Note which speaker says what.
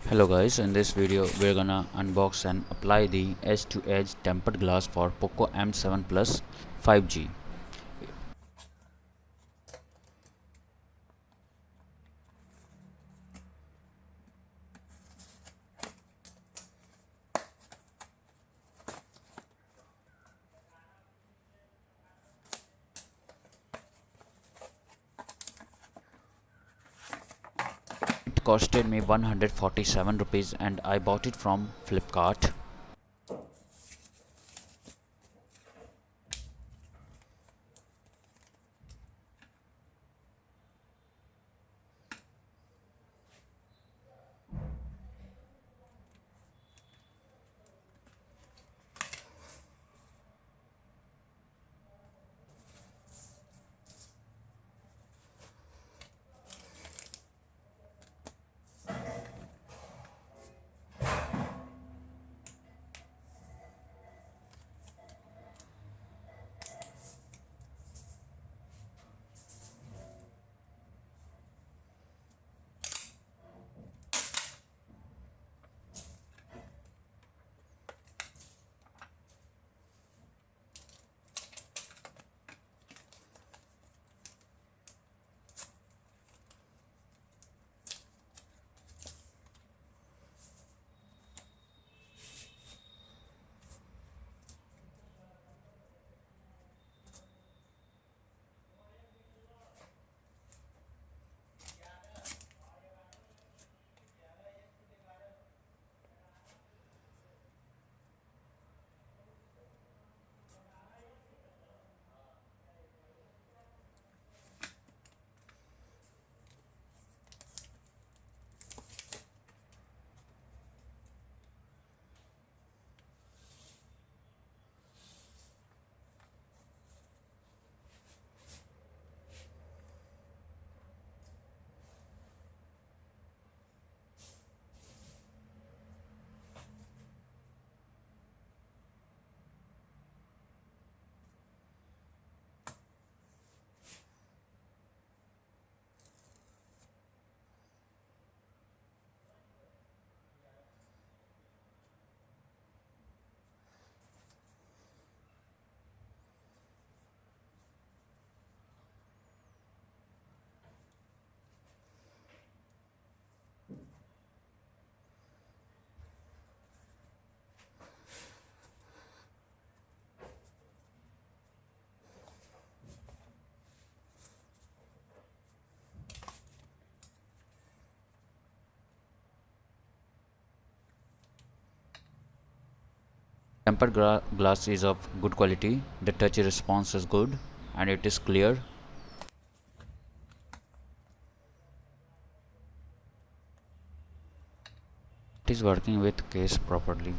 Speaker 1: Hello guys, in this video we're gonna unbox and apply the edge to edge tempered glass for Poco M7 Plus 5G. It costed me 147 rupees and I bought it from Flipkart. Tempered glass is of good quality, the touch response is good and it is clear. It is working with case properly.